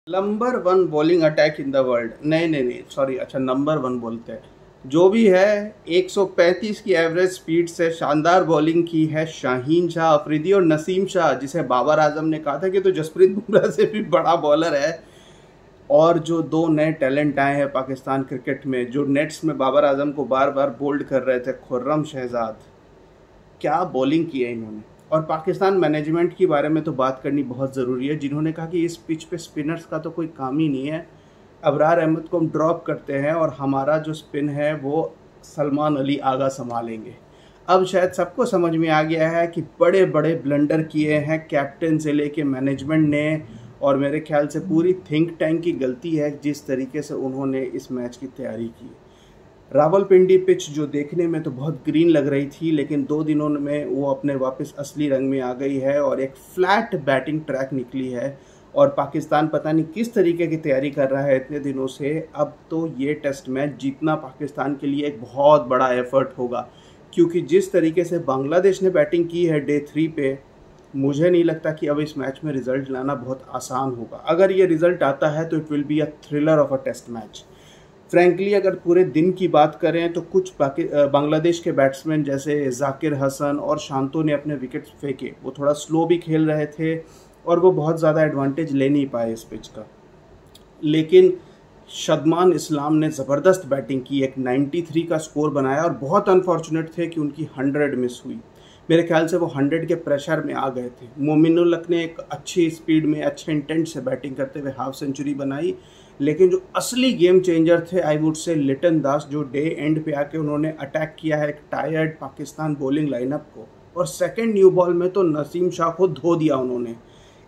Number one bowling attack in the world, नहीं नहीं नहीं सॉरी, अच्छा नंबर वन बोलते हैं। जो भी है, 135 की एवरेज स्पीड से शानदार बॉलिंग की है शाहीन शाह अफरीदी और नसीम शाह, जिसे बाबर आजम ने कहा था कि तो जसप्रीत बुमराह से भी बड़ा बॉलर है। और जो दो नए टैलेंट आए हैं पाकिस्तान क्रिकेट में, जो नेट्स में बाबर आजम को बार बार बोल्ड कर रहे थे, खुर्रम शहजाद, क्या बॉलिंग की है इन्होंने। और पाकिस्तान मैनेजमेंट के बारे में तो बात करनी बहुत ज़रूरी है, जिन्होंने कहा कि इस पिच पे स्पिनर्स का तो कोई काम ही नहीं है, अबरार अहमद को हम ड्रॉप करते हैं और हमारा जो स्पिन है वो सलमान अली आगा संभालेंगे। अब शायद सबको समझ में आ गया है कि बड़े बड़े ब्लंडर किए हैं कैप्टन से लेके मैनेजमेंट ने, और मेरे ख्याल से पूरी थिंक टैंक की गलती है जिस तरीके से उन्होंने इस मैच की तैयारी की। रावलपिंडी पिच जो देखने में तो बहुत ग्रीन लग रही थी, लेकिन 2 दिनों में वो अपने वापस असली रंग में आ गई है और एक फ्लैट बैटिंग ट्रैक निकली है। और पाकिस्तान पता नहीं किस तरीके की तैयारी कर रहा है इतने दिनों से। अब तो ये टेस्ट मैच जीतना पाकिस्तान के लिए एक बहुत बड़ा एफर्ट होगा, क्योंकि जिस तरीके से बांग्लादेश ने बैटिंग की है डे 3 पे, मुझे नहीं लगता कि अब इस मैच में रिजल्ट लाना बहुत आसान होगा। अगर ये रिजल्ट आता है तो it will be a thriller of a test match. Frankly अगर पूरे दिन की बात करें तो कुछ बांग्लादेश के बैट्समैन जैसे जाकिर हसन और शांतो ने अपने विकेट फेंके, वो थोड़ा स्लो भी खेल रहे थे और वो बहुत ज़्यादा एडवांटेज ले नहीं पाए इस पिच का। लेकिन शदमान इस्लाम ने ज़बरदस्त बैटिंग की, एक 93 का स्कोर बनाया और बहुत अनफॉर्चुनेट थे कि उनकी 100 मिस हुई। मेरे ख्याल से वो 100 के प्रेशर में आ गए थे। मोमिनुल हक ने एक अच्छी स्पीड में अच्छे इंटेंट से बैटिंग करते हुए हाफ सेंचुरी बनाई, लेकिन जो असली गेम चेंजर थे आई वुड से लिटन दास, जो डे एंड पे आके उन्होंने अटैक किया है एक टायर्ड पाकिस्तान बॉलिंग लाइनअप को, और सेकंड न्यू बॉल में तो नसीम शाह को धो दिया उन्होंने।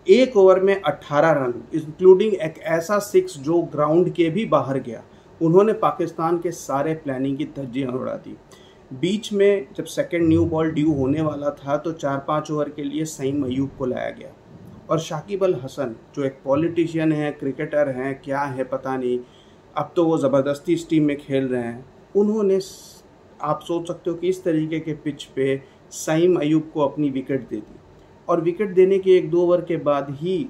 एक ओवर में 18 रन, इंक्लूडिंग एक ऐसा 6 जो ग्राउंड के भी बाहर गया। उन्होंने पाकिस्तान के सारे प्लानिंग की धज्जियां उड़ा दी। बीच में जब सेकंड न्यू बॉल ड्यू होने वाला था तो 4-5 ओवर के लिए सईम अयूब को लाया गया, और शाकिब अल हसन जो एक पॉलिटिशियन है, क्रिकेटर हैं, क्या है पता नहीं, अब तो वो ज़बरदस्ती इस टीम में खेल रहे हैं। उन्होंने, आप सोच सकते हो कि इस तरीके के पिच पे सईम अयूब को अपनी विकेट दे दी, और विकेट देने के 1-2 ओवर के बाद ही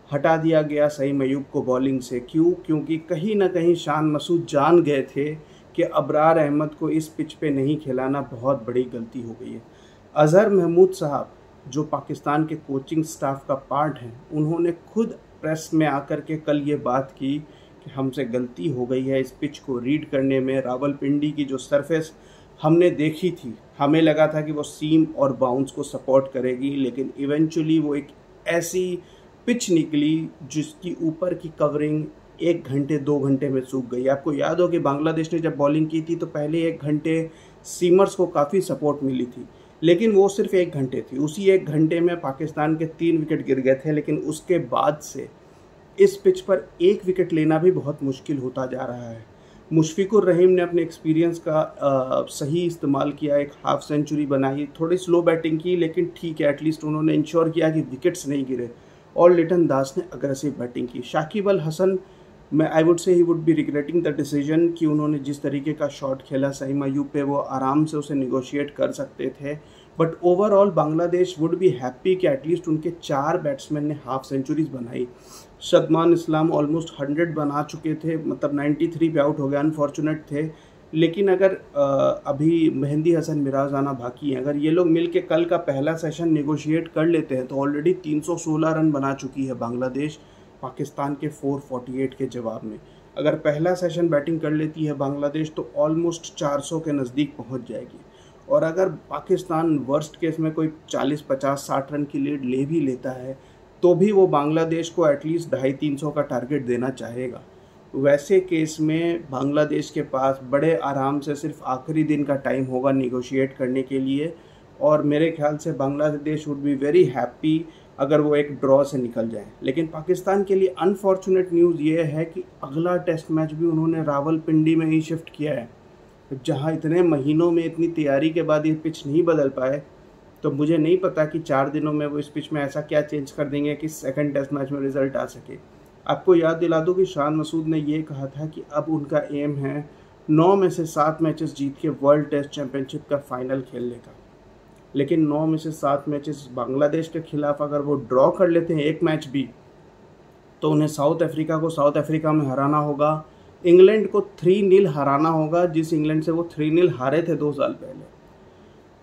हटा दिया गया सईम अयूब को बॉलिंग से। क्यों? क्योंकि कहीं ना कहीं शान मसूद जान गए थे कि अबरार अहमद को इस पिच पे नहीं खिलाना बहुत बड़ी गलती हो गई है। अज़हर महमूद साहब जो पाकिस्तान के कोचिंग स्टाफ का पार्ट हैं, उन्होंने खुद प्रेस में आकर के कल ये बात की कि हमसे गलती हो गई है इस पिच को रीड करने में। रावलपिंडी की जो सरफेस हमने देखी थी, हमें लगा था कि वो सीम और बाउंस को सपोर्ट करेगी, लेकिन इवेंचुअली वो एक ऐसी पिच निकली जिसकी ऊपर की कवरिंग 1 घंटे 2 घंटे में सूख गई। आपको याद हो कि बांग्लादेश ने जब बॉलिंग की थी तो पहले 1 घंटे सीमर्स को काफ़ी सपोर्ट मिली थी, लेकिन वो सिर्फ 1 घंटे थी। उसी 1 घंटे में पाकिस्तान के 3 विकेट गिर गए थे, लेकिन उसके बाद से इस पिच पर 1 विकेट लेना भी बहुत मुश्किल होता जा रहा है। मुशफिकुर रहीम ने अपने एक्सपीरियंस का सही इस्तेमाल किया, एक हाफ सेंचुरी बनाई, थोड़ी स्लो बैटिंग की, लेकिन ठीक है, एटलीस्ट उन्होंने इंश्योर किया कि विकेट्स नहीं गिरे। और लिटन दास ने अग्रेसिव बैटिंग की। शाकिब अल हसन, मैं I would say he would be regretting the decision कि उन्होंने जिस तरीके का शॉट खेला सईम अयूब पे, वो आराम से उसे निगोशिएट कर सकते थे। But overall Bangladesh would be happy कि एटलीस्ट उनके 4 बैट्समैन ने हाफ सेंचुरीज बनाई। शदमान इस्लाम ऑलमोस्ट 100 बना चुके थे, मतलब 93 पे आउट हो गए, अनफॉर्चुनेट थे। लेकिन अगर अभी मेहंदी हसन मिराज आना बाकी हैं, अगर ये लोग मिल के कल का पहला सेशन निगोशिएट कर लेते हैं तो ऑलरेडी 316 रन बना चुकी है बांग्लादेश पाकिस्तान के 448 के जवाब में। अगर पहला सेशन बैटिंग कर लेती है बांग्लादेश तो ऑलमोस्ट 400 के नज़दीक पहुंच जाएगी। और अगर पाकिस्तान वर्स्ट केस में कोई 40, 50, 60 रन की लीड ले भी लेता है तो भी वो बांग्लादेश को एटलीस्ट 250-300 का टारगेट देना चाहेगा। वैसे केस में बांग्लादेश के पास बड़े आराम से सिर्फ आखिरी दिन का टाइम होगा निगोशिएट करने के लिए, और मेरे ख्याल से Bangladesh would be very happy अगर वो एक ड्रॉ से निकल जाए। लेकिन पाकिस्तान के लिए अनफॉर्चुनेट न्यूज़ ये है कि अगला टेस्ट मैच भी उन्होंने रावलपिंडी में ही शिफ्ट किया है, जहाँ इतने महीनों में इतनी तैयारी के बाद ये पिच नहीं बदल पाए। तो मुझे नहीं पता कि 4 दिनों में वो इस पिच में ऐसा क्या चेंज कर देंगे कि सेकंड टेस्ट मैच में रिजल्ट आ सके। आपको याद दिला दूं कि शान मसूद ने ये कहा था कि अब उनका एम है 9 में से 7 मैचेस जीत के वर्ल्ड टेस्ट चैंपियनशिप का फाइनल खेलने का। लेकिन 9 में से 7 मैचेस बांग्लादेश के खिलाफ अगर वो ड्रॉ कर लेते हैं एक मैच भी, तो उन्हें साउथ अफ्रीका को साउथ अफ्रीका में हराना होगा, इंग्लैंड को 3-0 हराना होगा, जिस इंग्लैंड से वो 3-0 हारे थे 2 साल पहले,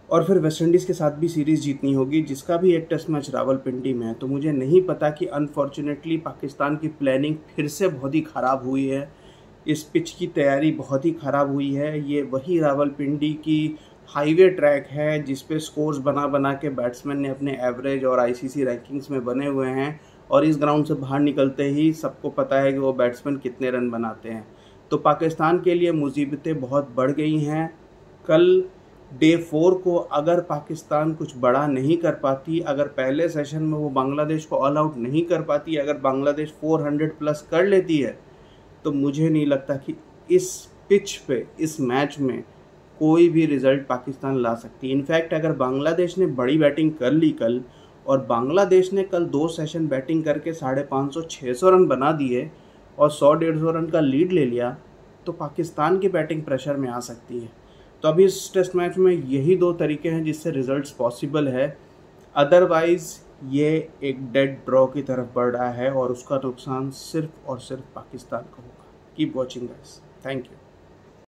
और फिर वेस्ट इंडीज़ के साथ भी सीरीज़ जीतनी होगी, जिसका भी एक टेस्ट मैच रावलपिंडी में है। तो मुझे नहीं पता कि अनफॉर्चुनेटली पाकिस्तान की प्लानिंग फिर से बहुत ही ख़राब हुई है, इस पिच की तैयारी बहुत ही ख़राब हुई है। ये वही रावलपिंडी की हाईवे ट्रैक है जिस पे स्कोर्स बना बना के बैट्समैन ने अपने एवरेज और आईसीसी रैंकिंग्स में बने हुए हैं, और इस ग्राउंड से बाहर निकलते ही सबको पता है कि वो बैट्समैन कितने रन बनाते हैं। तो पाकिस्तान के लिए मुसीबतें बहुत बढ़ गई हैं। कल डे 4 को अगर पाकिस्तान कुछ बड़ा नहीं कर पाती, अगर पहले सेशन में वो बांग्लादेश को ऑल आउट नहीं कर पाती, अगर बांग्लादेश 400 प्लस कर लेती है, तो मुझे नहीं लगता कि इस पिच पे इस मैच में कोई भी रिज़ल्ट पाकिस्तान ला सकती। इनफैक्ट अगर बांग्लादेश ने बड़ी बैटिंग कर ली कल, और बांग्लादेश ने कल 2 सेशन बैटिंग करके 550-600 रन बना दिए और 100-150 रन का लीड ले लिया, तो पाकिस्तान की बैटिंग प्रेशर में आ सकती है। तो अभी इस टेस्ट मैच में यही 2 तरीके हैं जिससे रिजल्ट्स पॉसिबल है। अदरवाइज़ ये एक डेड ड्रॉ की तरफ बढ़ रहा है और उसका नुकसान सिर्फ और सिर्फ पाकिस्तान को होगा। Keep watching guys, thank you.